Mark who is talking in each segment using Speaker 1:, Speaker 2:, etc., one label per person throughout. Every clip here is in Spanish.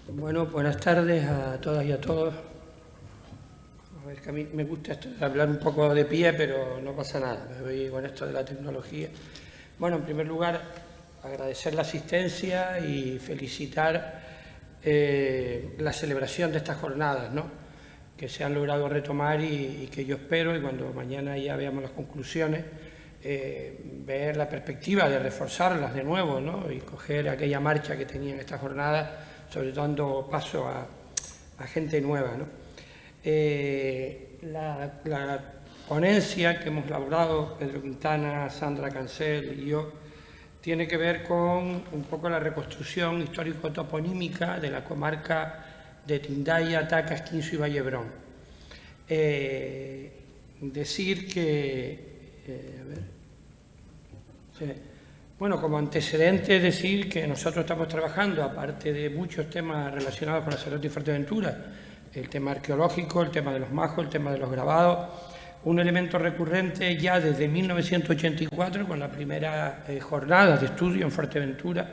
Speaker 1: Bueno, buenas tardes a todas y a todos. A ver, que a mí me gusta esto de hablar un poco de pie, pero no pasa nada, me voy con esto de la tecnología. Bueno, en primer lugar, agradecer la asistencia y felicitar la celebración de estas jornadas, ¿no?, que se han logrado retomar y que yo espero, y cuando mañana ya veamos las conclusiones, ver la perspectiva de reforzarlas de nuevo, ¿no?, y coger aquella marcha que tenían estas jornadas, sobre todo dando paso a gente nueva, ¿no? La ponencia que hemos elaborado, Pedro Quintana, Sandra Cancel y yo, tiene que ver con un poco la reconstrucción histórico-toponímica de la comarca de Tindaya, Tacas, Quinzo y Vallebrón. Decir que... Bueno, como antecedente, decir que nosotros estamos trabajando, aparte de muchos temas relacionados con la Serrota y Fuerteventura, el tema arqueológico, el tema de los majos, el tema de los grabados, un elemento recurrente ya desde 1984, con la primera jornada de estudio en Fuerteventura,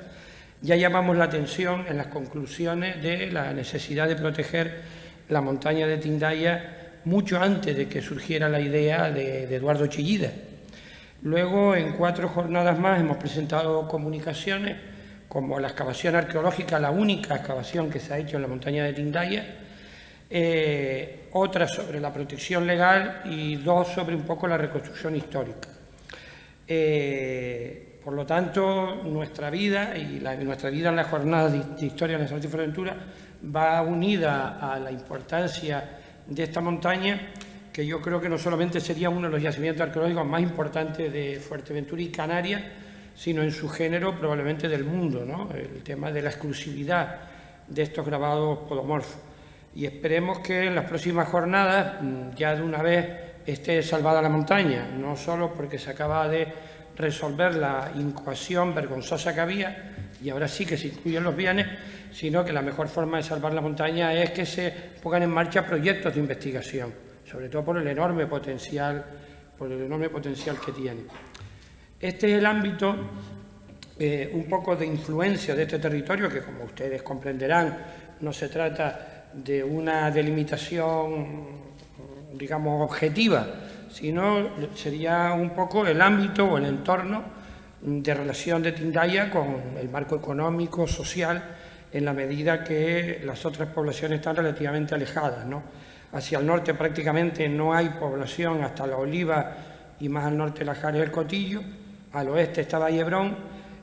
Speaker 1: ya llamamos la atención en las conclusiones de la necesidad de proteger la montaña de Tindaya mucho antes de que surgiera la idea de Eduardo Chillida. Luego, en 4 jornadas más, hemos presentado comunicaciones como la excavación arqueológica, la única excavación que se ha hecho en la montaña de Tindaya, otra sobre la protección legal y 2 sobre un poco la reconstrucción histórica. Por lo tanto, nuestra vida nuestra vida en la jornada de historia de la Serrota y Fuerteventura va unida a la importancia de esta montaña, que yo creo que no solamente sería uno de los yacimientos arqueológicos más importantes de Fuerteventura y Canarias, sino en su género probablemente del mundo, ¿no?, el tema de la exclusividad de estos grabados podomorfos. Y esperemos que en las próximas jornadas ya de una vez esté salvada la montaña, no solo porque se acaba de resolver la incoación vergonzosa que había, y ahora sí que se incluyen los bienes, sino que la mejor forma de salvar la montaña es que se pongan en marcha proyectos de investigación, sobre todo por el enorme potencial que tiene. Este es el ámbito un poco de influencia de este territorio, que como ustedes comprenderán, no se trata de una delimitación, digamos, objetiva, sino sería un poco el ámbito o el entorno de relación de Tindaya con el marco económico, social, en la medida que las otras poblaciones están relativamente alejadas, ¿no? Hacia el norte prácticamente no hay población hasta La Oliva y más al norte Las Jares del Cotillo, al oeste está Vallebrón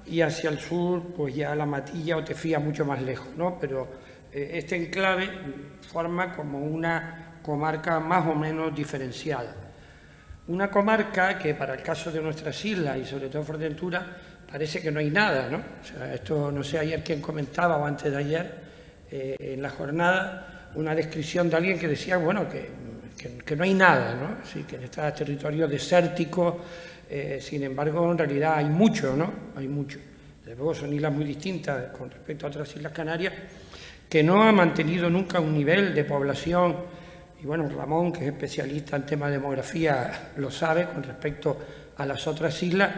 Speaker 1: y hacia el sur pues ya La Matilla o Tefía mucho más lejos, ¿no? Pero este enclave forma como una comarca más o menos diferenciada. Una comarca que para el caso de nuestras islas y sobre todo Fuerteventura parece que no hay nada, ¿no? O sea, esto no sé ayer quién comentaba o antes de ayer en la jornada una descripción de alguien que decía, bueno, que no hay nada, ¿no? Sí, que en este territorio desértico, sin embargo, en realidad hay mucho, ¿no? Hay mucho. Desde luego son islas muy distintas con respecto a otras islas canarias, que no ha mantenido nunca un nivel de población. Y bueno, Ramón, que es especialista en tema de demografía, lo sabe con respecto a las otras islas.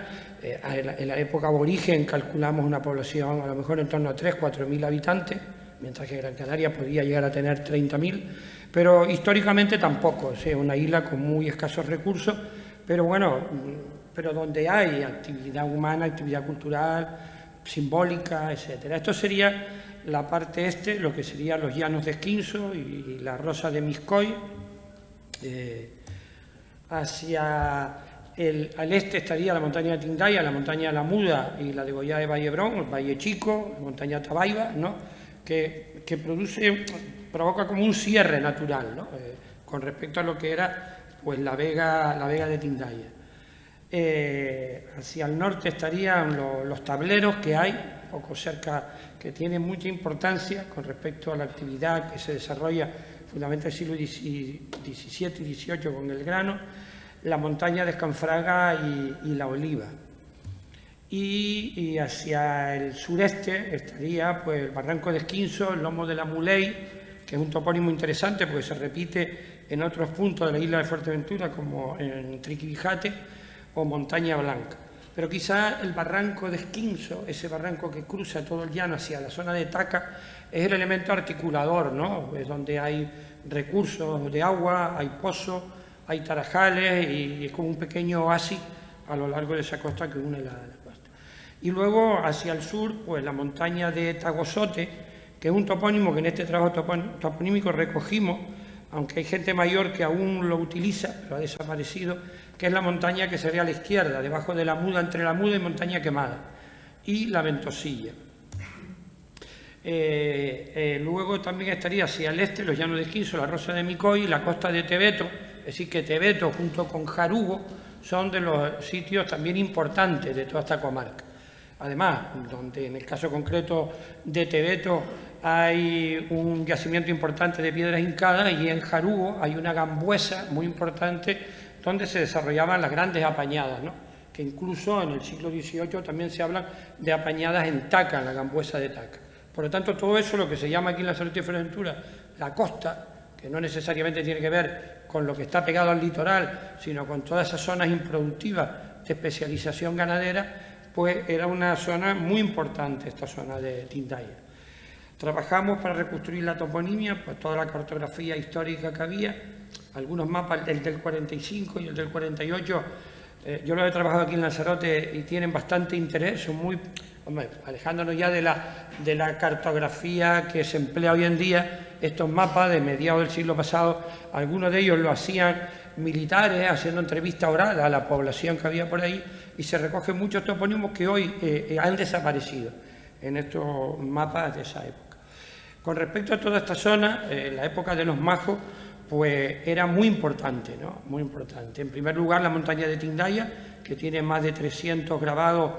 Speaker 1: En la época aborigen calculamos una población a lo mejor en torno a 3.000–4.000 habitantes, mientras que Gran Canaria podría llegar a tener 30.000, pero históricamente tampoco, o sea, una isla con muy escasos recursos, pero bueno, pero donde hay actividad humana, actividad cultural, simbólica, etcétera. Esto sería la parte este, lo que serían los llanos de Esquinzo y la rosa de Miscoy. Al este estaría la montaña de Tindaya, la montaña de la Muda y la de Goya de Vallebrón, el Valle Chico, la montaña Tabaiba, ¿no?, que provoca como un cierre natural, ¿no?, con respecto a lo que era pues la vega de Tindaya. Hacia el norte estarían los tableros que hay, un poco cerca, que tienen mucha importancia con respecto a la actividad que se desarrolla fundamentalmente en el siglo XVII y XVIII con el grano, la montaña de Escanfraga y La Oliva. Y hacia el sureste estaría pues, el barranco de Esquinzo, el lomo de la Muley, que es un topónimo interesante porque se repite en otros puntos de la isla de Fuerteventura, como en Triquibijate o Montaña Blanca. pero quizá el barranco de Esquinzo, ese barranco que cruza todo el llano hacia la zona de Taca, es el elemento articulador, ¿no? Es donde hay recursos de agua, hay pozos, hay tarajales y es como un pequeño oasis a lo largo de esa costa que une la costa. Y luego hacia el sur, pues la montaña de Tagosote, que es un topónimo que en este trabajo toponímico recogimos, aunque hay gente mayor que aún lo utiliza, pero ha desaparecido, que es la montaña que se ve a la izquierda, debajo de la muda, entre la muda y Montaña Quemada, y la Ventosilla. Luego también estaría hacia el este, los llanos de Esquinzo, la Rosa de Micoy y la costa de Tebeto, es decir, que Tebeto junto con Jarugo son de los sitios también importantes de toda esta comarca. Además, donde en el caso concreto de Tebeto hay un yacimiento importante de piedras hincadas y en Jarugo hay una gambuesa muy importante donde se desarrollaban las grandes apañadas, ¿no? Que incluso en el siglo XVIII también se hablan de apañadas en Taca, en la gambuesa de Taca. Por lo tanto, todo eso, lo que se llama aquí en Lanzarote y Fuerteventura la costa, que no necesariamente tiene que ver con lo que está pegado al litoral, sino con todas esas zonas improductivas de especialización ganadera, pues era una zona muy importante, esta zona de Tindaya. Trabajamos para reconstruir la toponimia, pues toda la cartografía histórica que había, algunos mapas, el del 45 y el del 48, yo los he trabajado aquí en Lanzarote y tienen bastante interés, son muy, hombre, alejándonos ya de la cartografía que se emplea hoy en día, estos mapas de mediados del siglo pasado, algunos de ellos lo hacían militares, haciendo entrevistas orales a la población que había por ahí, y se recogen muchos topónimos que hoy han desaparecido en estos mapas de esa época. Con respecto a toda esta zona, la época de los majos, pues era muy importante, ¿no? Muy importante. En primer lugar, la montaña de Tindaya, que tiene más de 300 grabados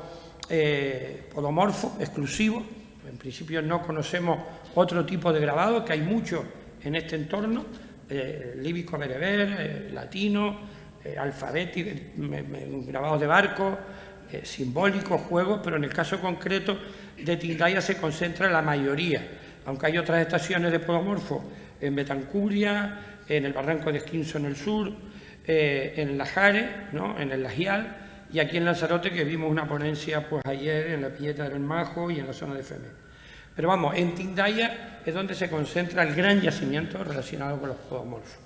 Speaker 1: podomorfos exclusivos. En principio no conocemos otro tipo de grabado, que hay muchos en este entorno, líbico bereber, latino, alfabético, grabados de barcos, simbólicos, juegos, pero en el caso concreto de Tindaya se concentra la mayoría, aunque hay otras estaciones de podomorfo en Betancuria, en el barranco de Esquinzo en el sur, en Lajares, ¿no? En el Lajial, y aquí en Lanzarote, que vimos una ponencia pues ayer en la Pilleta del Majo y en la zona de Femé. Pero vamos, en Tindaya es donde se concentra el gran yacimiento relacionado con los podomorfos.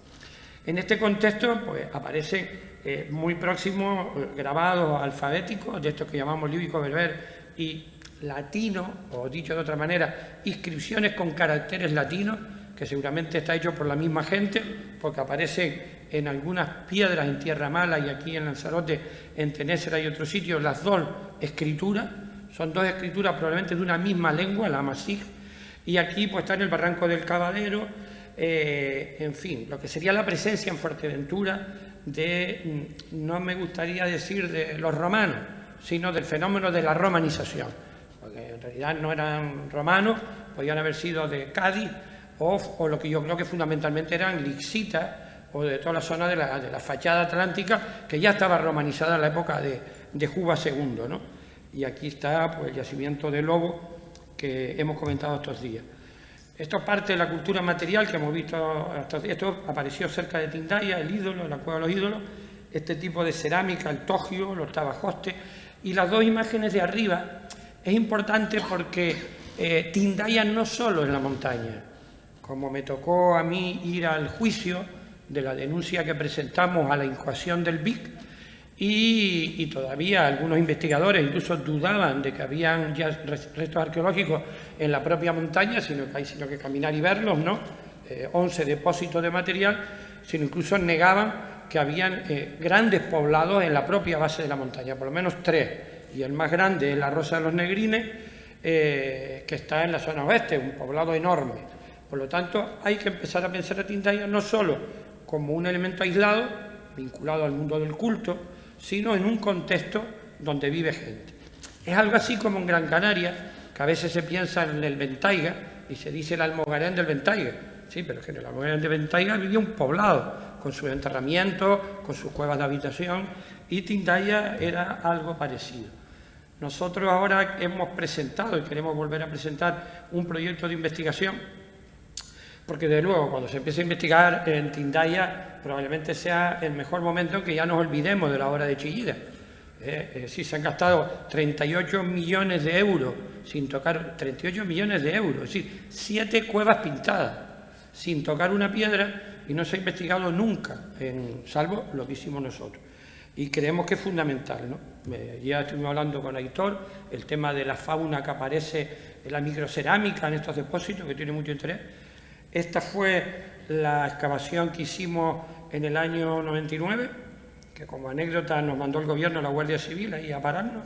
Speaker 1: En este contexto, pues aparecen muy próximos grabados alfabéticos, de estos que llamamos líbico berber y latino, o dicho de otra manera, inscripciones con caracteres latinos, que seguramente está hecho por la misma gente, porque aparecen en algunas piedras en Tierra Mala y aquí en Lanzarote, en Tenésera y otros sitios, las dos escrituras, son dos escrituras probablemente de una misma lengua, la amasig, y aquí pues está en el Barranco del Cavadero, en fin, lo que sería la presencia en Fuerteventura de, no me gustaría decir de los romanos, sino del fenómeno de la romanización, porque en realidad no eran romanos, podían haber sido de Cádiz, o lo que yo creo que fundamentalmente eran lixitas, o de toda la zona de la fachada atlántica, que ya estaba romanizada en la época de Juba II, ¿no? Y aquí está pues, el yacimiento de Lobo que hemos comentado estos días. Esto es parte de la cultura material que hemos visto hasta esto apareció cerca de Tindaya, el ídolo, la cueva de los ídolos, este tipo de cerámica, el togio, los tabajostes, y las dos imágenes de arriba es importante porque Tindaya no solo es la montaña, como me tocó a mí ir al juicio de la denuncia que presentamos a la incoación del BIC, y todavía algunos investigadores incluso dudaban de que habían ya restos arqueológicos en la propia montaña, sino que hay que caminar y verlos, ¿no? 11 depósitos de material, sino incluso negaban que habían grandes poblados en la propia base de la montaña, por lo menos 3, y el más grande es la Rosa de los Negrines, que está en la zona oeste, un poblado enorme. Por lo tanto, hay que empezar a pensar a Tindaya no solo como un elemento aislado, vinculado al mundo del culto, sino en un contexto donde vive gente. Es algo así como en Gran Canaria, que a veces se piensa en el Ventaiga y se dice el Almogarén del Ventaiga. Sí, pero es que en el Almogarén del Ventaiga vivía un poblado, con sus enterramientos, con sus cuevas de habitación, y Tindaya era algo parecido. Nosotros ahora hemos presentado y queremos volver a presentar un proyecto de investigación, porque de luego cuando se empiece a investigar en Tindaya probablemente sea el mejor momento en que ya nos olvidemos de la obra de Chillida, Sí, se han gastado 38 millones de euros sin tocar, 38 millones de euros, es decir, 7 cuevas pintadas sin tocar una piedra y no se ha investigado nunca, salvo lo que hicimos nosotros. Y creemos que es fundamental, ¿no? Ya estuvimos hablando con Aitor, el tema de la fauna que aparece en la microcerámica en estos depósitos, que tiene mucho interés. Esta fue la excavación que hicimos en el año 99, que como anécdota nos mandó el gobierno, la Guardia Civil, ahí a pararnos,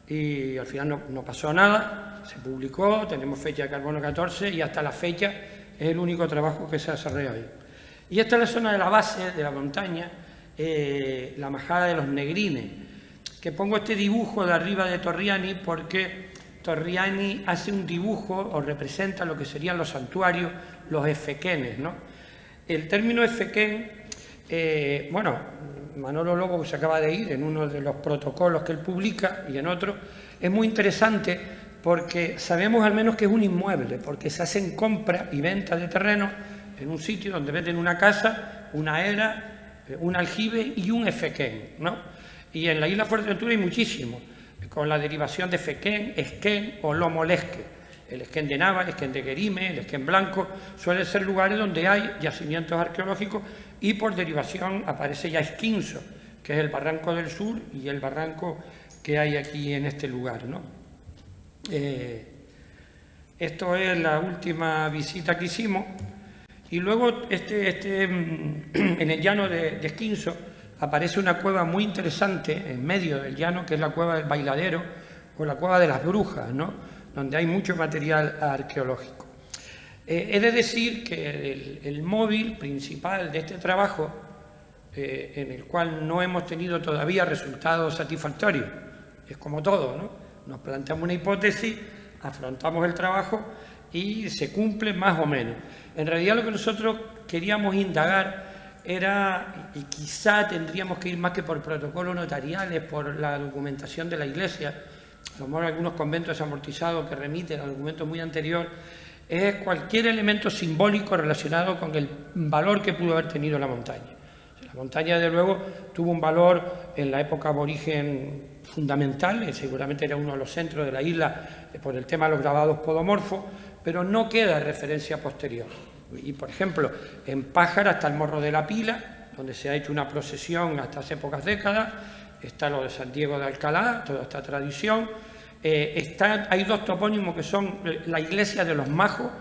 Speaker 1: y al final no pasó nada, se publicó, tenemos fecha de carbono 14 y hasta la fecha es el único trabajo que se ha desarrollado ahí. Y esta es la zona de la base de la montaña, la majada de los Negrines, que pongo este dibujo de arriba de Torriani porque Torriani hace un dibujo o representa lo que serían los santuarios, los efequenes, ¿no? El término efequén, bueno, Manolo Lobo, que se acaba de ir en uno de los protocolos que él publica y en otro, es muy interesante porque sabemos al menos que es un inmueble, porque se hacen compras y ventas de terrenos en un sitio donde venden una casa, una era, un aljibe y un efequén, ¿no? Y en la isla Fuerteventura hay muchísimos, con la derivación de fequén, esquén o lomolesque. El esquén de Nava, el esquén de Guerime, el esquén blanco, suelen ser lugares donde hay yacimientos arqueológicos y por derivación aparece ya Esquinzo, que es el barranco del sur y el barranco que hay aquí en este lugar, ¿no? Esto es la última visita que hicimos. Y luego en el llano de Esquinzo aparece una cueva muy interesante en medio del llano, que es la cueva del Bailadero o la cueva de las Brujas, ¿no? Donde hay mucho material arqueológico. He de decir que el móvil principal de este trabajo, en el cual no hemos tenido todavía resultados satisfactorios, es como todo, ¿no? Nos planteamos una hipótesis, afrontamos el trabajo y se cumple más o menos. En realidad lo que nosotros queríamos indagar era, y quizá tendríamos que ir más que por protocolos notariales, por la documentación de la Iglesia, a lo mejor algunos conventos amortizados que remiten a documentos muy anteriores, es cualquier elemento simbólico relacionado con el valor que pudo haber tenido la montaña. La montaña, desde luego, tuvo un valor en la época aborigen fundamental, seguramente era uno de los centros de la isla por el tema de los grabados podomorfos, pero no queda referencia posterior. Y, por ejemplo, en Pájara está el Morro de la Pila, donde se ha hecho una procesión hasta hace pocas décadas, está lo de San Diego de Alcalá, toda esta tradición. Hay dos topónimos que son la iglesia de los Majos,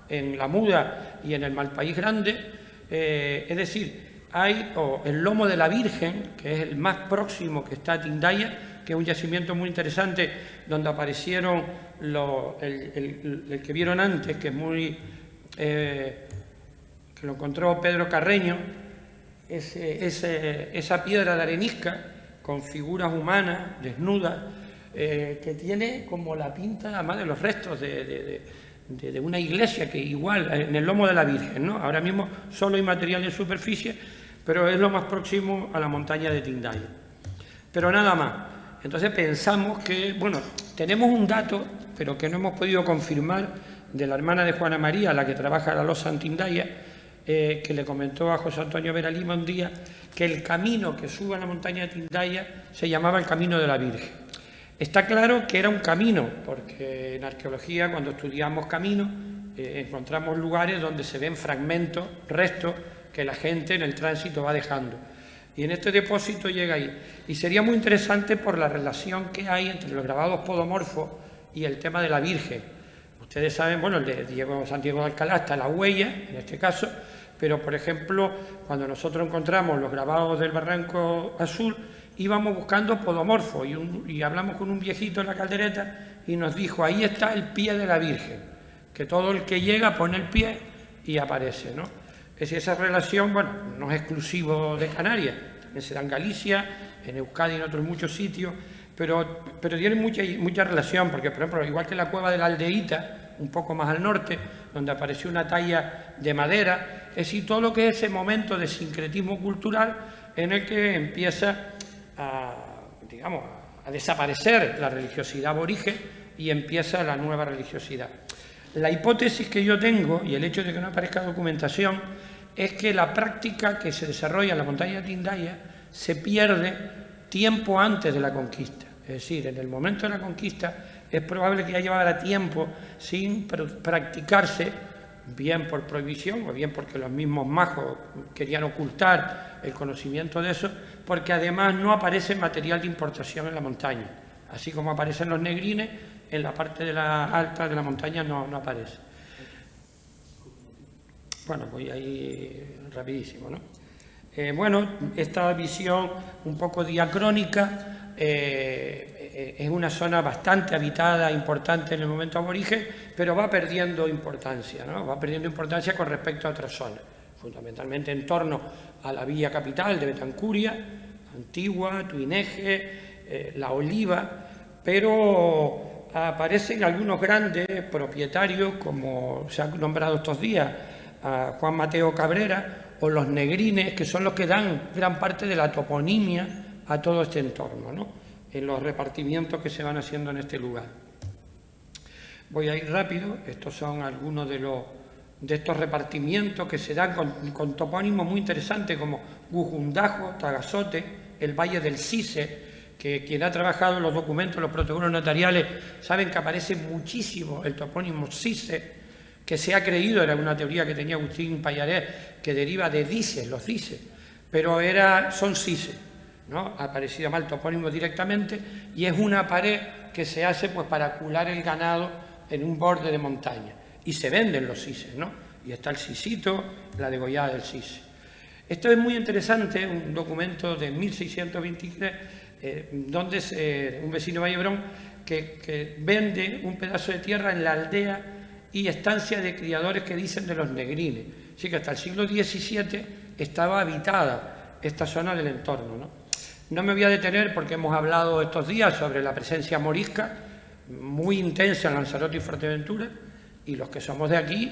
Speaker 1: en la Muda y en el Malpaís Grande, es decir, hay el Lomo de la Virgen, que es el más próximo que está a Tindaya, que es un yacimiento muy interesante, donde aparecieron el que vieron antes, que es muy... que lo encontró Pedro Carreño, esa piedra de arenisca con figuras humanas desnudas, que tiene como la pinta además de los restos de una iglesia, que igual en el Lomo de la Virgen, ¿no? Ahora mismo solo hay material en superficie, pero es lo más próximo a la montaña de Tindaya. Pero nada más. Entonces pensamos que, bueno, tenemos un dato, pero que no hemos podido confirmar, de la hermana de Juana María, la que trabaja la losa en Tindaya, que le comentó a José Antonio Vera Lima un día que el camino que sube a la montaña de Tindaya se llamaba el Camino de la Virgen. Está claro que era un camino, porque en arqueología, cuando estudiamos caminos, encontramos lugares donde se ven fragmentos, restos, que la gente en el tránsito va dejando. Y en este depósito llega ahí. Y sería muy interesante por la relación que hay entre los grabados podomorfos y el tema de la Virgen. Ustedes saben, bueno, el de San Diego de Alcalá está la huella, en este caso, pero, por ejemplo, cuando nosotros encontramos los grabados del Barranco Azul, íbamos buscando podomorfos y hablamos con un viejito en la caldereta y nos dijo, ahí está el pie de la Virgen, que todo el que llega pone el pie y aparece, ¿no? Esa relación, bueno, no es exclusivo de Canarias, también se da en Galicia, en Euskadi y en otros muchos sitios, pero tiene mucha relación, porque, por ejemplo, igual que la cueva de la Aldeíta, un poco más al norte, donde apareció una talla de madera, es decir, todo lo que es ese momento de sincretismo cultural en el que empieza a desaparecer la religiosidad aborigen y empieza la nueva religiosidad. La hipótesis que yo tengo, y el hecho de que no aparezca documentación, es que la práctica que se desarrolla en la montaña de Tindaya se pierde tiempo antes de la conquista. Es decir, en el momento de la conquista es probable que ya llevara tiempo sin practicarse, bien por prohibición o bien porque los mismos majos querían ocultar el conocimiento de eso, porque además no aparece material de importación en la montaña. Así como aparecen los negrines, en la parte de la alta de la montaña no aparece. Bueno, voy ahí rapidísimo, ¿no? Bueno, esta visión un poco diacrónica es una zona bastante habitada, importante en el momento aborigen, pero va perdiendo importancia, ¿no? Va perdiendo importancia con respecto a otras zonas, fundamentalmente en torno a la villa capital de Betancuria, Antigua, Tuineje, La Oliva, pero aparecen algunos grandes propietarios, como se han nombrado estos días, a Juan Mateo Cabrera, o los negrines, que son los que dan gran parte de la toponimia a todo este entorno, ¿no? En los repartimientos que se van haciendo en este lugar. Voy a ir rápido. Estos son algunos de estos repartimientos que se dan con topónimos muy interesantes como Gujundajo, Tagazote, el Valle del Cise, que quien ha trabajado en los documentos, los protocolos notariales, saben que aparece muchísimo el topónimo Cise, que se ha creído, era una teoría que tenía Agustín Pallares, que deriva de dices, los dices, pero son sises, ¿no? Ha aparecido mal topónimo directamente, y es una pared que se hace pues para cular el ganado en un borde de montaña, y se venden los sises, ¿no? Y está el sisito, la degollada del sise. Esto es muy interesante, un documento de 1623, donde un vecino de Vallebrón que vende un pedazo de tierra en la aldea y estancia de criadores que dicen de los negrines. Así que hasta el siglo XVII estaba habitada esta zona del entorno, ¿no? No me voy a detener porque hemos hablado estos días sobre la presencia morisca, muy intensa en Lanzarote y Fuerteventura, y los que somos de aquí,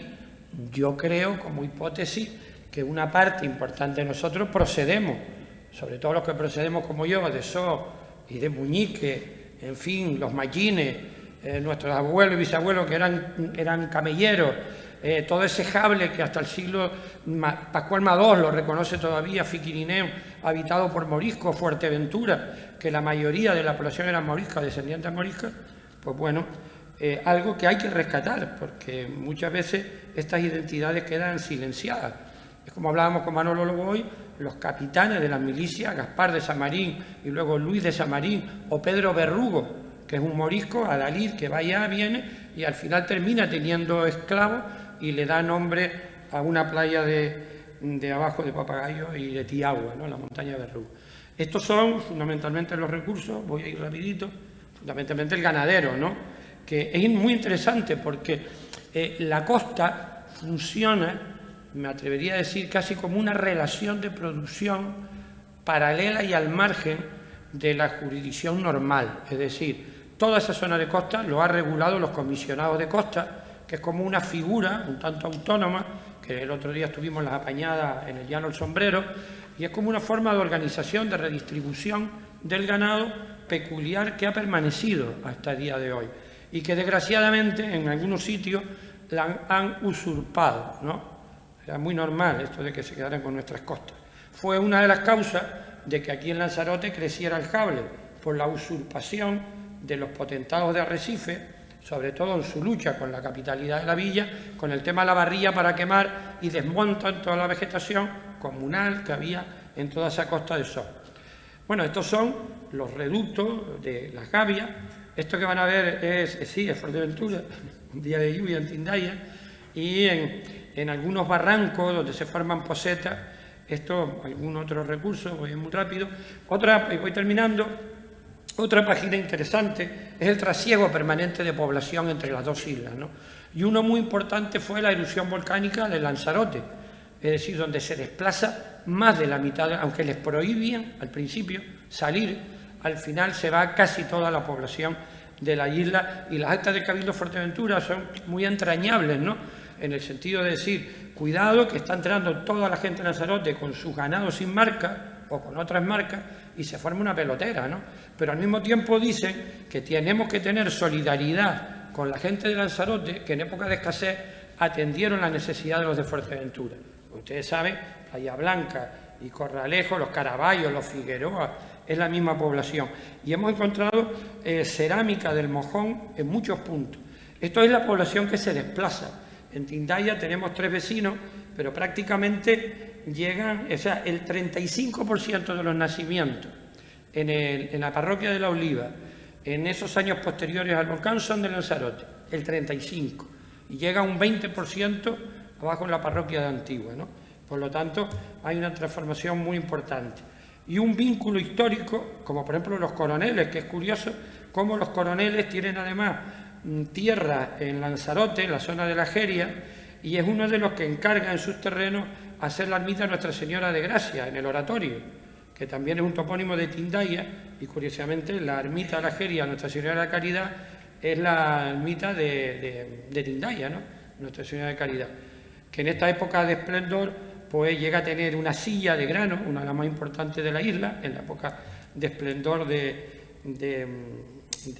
Speaker 1: yo creo, como hipótesis, que una parte importante de nosotros procedemos, sobre todo los que procedemos como yo, de So y de Muñique, en fin, los mallines, nuestros abuelos y bisabuelos que eran camelleros, todo ese jable que hasta el siglo Pascual Madós lo reconoce todavía, Fiquirineo, habitado por moriscos, Fuerteventura, que la mayoría de la población eran moriscas, descendientes moriscas, pues bueno, algo que hay que rescatar, porque muchas veces estas identidades quedan silenciadas. Es como hablábamos con Manolo Lobo hoy, los capitanes de las milicias, Gaspar de Samarín y luego Luis de Samarín o Pedro Berrugo, que es un morisco, adalid, que va allá, viene y al final termina teniendo esclavos y le da nombre a una playa de abajo de Papagayo y de Tiagua, ¿no? La montaña de Berrugo. Estos son fundamentalmente los recursos, voy a ir rapidito, fundamentalmente el ganadero, ¿no? Que es muy interesante porque la costa funciona, me atrevería a decir, casi como una relación de producción paralela y al margen de la jurisdicción normal, es decir, toda esa zona de costa lo ha regulado los comisionados de costa, que es como una figura un tanto autónoma, que el otro día estuvimos en las apañadas en el Llano del Sombrero, y es como una forma de organización, de redistribución del ganado peculiar que ha permanecido hasta el día de hoy y que desgraciadamente en algunos sitios la han usurpado, ¿no? Era muy normal esto de que se quedaran con nuestras costas. Fue una de las causas de que aquí en Lanzarote creciera el jable, por la usurpación de los potentados de Arrecife, sobre todo en su lucha con la capitalidad de la villa, con el tema de la barrilla para quemar, y desmontan toda la vegetación comunal que había en toda esa costa del Sol. Bueno, estos son los reductos de las gavias. Esto que van a ver es Fuerteventura, un día de lluvia en Tindaya, y en algunos barrancos donde se forman posetas. Esto, algún otro recurso, voy muy rápido. Voy terminando. Otra página interesante es el trasiego permanente de población entre las dos islas, ¿no? Y uno muy importante fue la erupción volcánica de Lanzarote, es decir, donde se desplaza más de la mitad, aunque les prohibían al principio salir, al final se va casi toda la población de la isla, y las actas del Cabildo de Fuerteventura son muy entrañables, ¿no? En el sentido de decir, cuidado que está entrando toda la gente de Lanzarote con sus ganados sin marca o con otras marcas y se forma una pelotera, ¿no? Pero al mismo tiempo dicen que tenemos que tener solidaridad con la gente de Lanzarote, que en época de escasez atendieron la necesidad de los de Fuerteventura. Ustedes saben, Playa Blanca y Corralejo, los Caraballos, los Figueroa es la misma población. Y hemos encontrado cerámica del Mojón en muchos puntos. Esto es la población que se desplaza. En Tindaya tenemos 3 vecinos, pero prácticamente llegan, o sea, el 35% de los nacimientos en la parroquia de La Oliva, en esos años posteriores al volcán, son de Lanzarote, el 35%. Y llega un 20% abajo en la parroquia de Antigua, ¿no? Por lo tanto, hay una transformación muy importante. Y un vínculo histórico, como por ejemplo los Coroneles, que es curioso cómo los Coroneles tienen además tierra en Lanzarote, en la zona de la Jeria, y es uno de los que encarga en sus terrenos hacer la ermita Nuestra Señora de Gracia, en el oratorio, que también es un topónimo de Tindaya, y curiosamente la ermita de la Jeria, Nuestra Señora de la Caridad, es la ermita de Tindaya, ¿no? Nuestra Señora de Caridad, que en esta época de esplendor pues llega a tener una silla de grano, una de las más importantes de la isla, en la época de esplendor de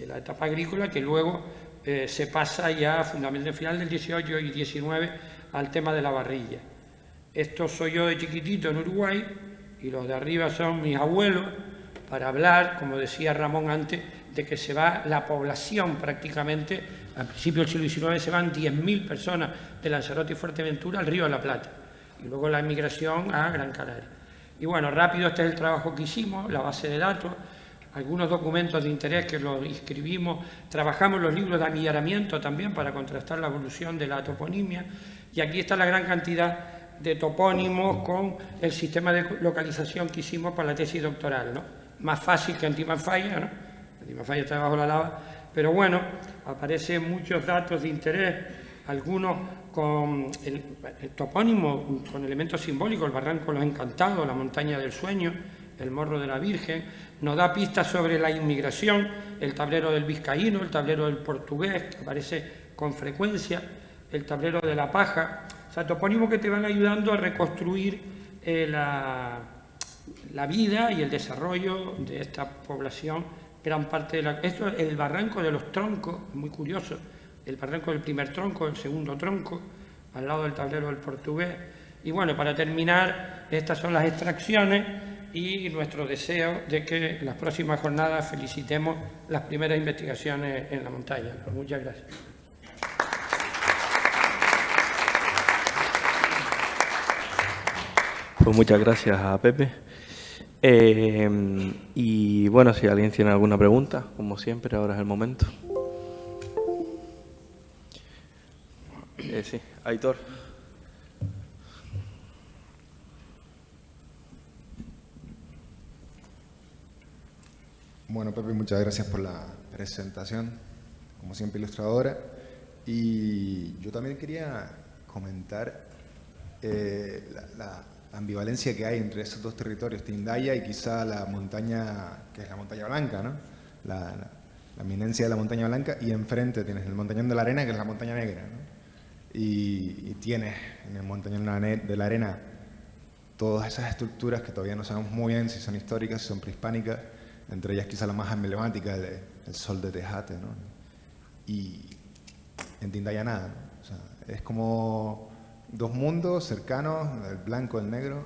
Speaker 1: la etapa agrícola, que luego se pasa ya fundamentalmente al final del 18 y 19 al tema de la barrilla. Esto soy yo de chiquitito en Uruguay, y los de arriba son mis abuelos, para hablar, como decía Ramón antes, de que se va la población prácticamente, al principio del siglo XIX se van 10.000 personas de Lanzarote y Fuerteventura al Río de la Plata, y luego la emigración a Gran Canaria. Y bueno, rápido, este es el trabajo que hicimos, la base de datos, algunos documentos de interés que los inscribimos, trabajamos los libros de amillaramiento también para contrastar la evolución de la toponimia, y aquí está la gran cantidad de topónimos con el sistema de localización que hicimos para la tesis doctoral, ¿no? Más fácil que en Timanfaya, ¿no? En Timanfaya está bajo la lava, pero bueno, aparecen muchos datos de interés, algunos con el topónimo, con elementos simbólicos, el Barranco de los Encantados, la Montaña del Sueño, el Morro de la Virgen, nos da pistas sobre la inmigración, el tablero del vizcaíno, el tablero del portugués, que aparece con frecuencia, el tablero de la paja, o sea, topónimos que te van ayudando a reconstruir la vida y el desarrollo de esta población, gran parte de la... Esto es el Barranco de los Troncos, muy curioso, el barranco del primer tronco, el segundo tronco, al lado del tablero del portugués. Y bueno, para terminar, estas son las extracciones y nuestro deseo de que en las próximas jornadas felicitemos las primeras investigaciones en la montaña. Muchas gracias.
Speaker 2: Pues muchas gracias a Pepe. Y bueno, si alguien tiene alguna pregunta, como siempre, ahora es el momento. Sí, Aitor.
Speaker 3: Bueno, Pepe, muchas gracias por la presentación, como siempre ilustradora. Y yo también quería comentar la ambivalencia que hay entre esos dos territorios, Tindaya y quizá la montaña, que es la Montaña Blanca, ¿no? La eminencia de la Montaña Blanca, y enfrente tienes el Montañón de la Arena, que es la Montaña Negra, ¿no? Y tienes en el Montañón de la Arena todas esas estructuras que todavía no sabemos muy bien si son históricas, si son prehispánicas, entre ellas quizá la más emblemática, el Sol de Tejate, ¿no? Y en Tindaya nada, ¿no? O sea, es como dos mundos cercanos, el blanco, el negro,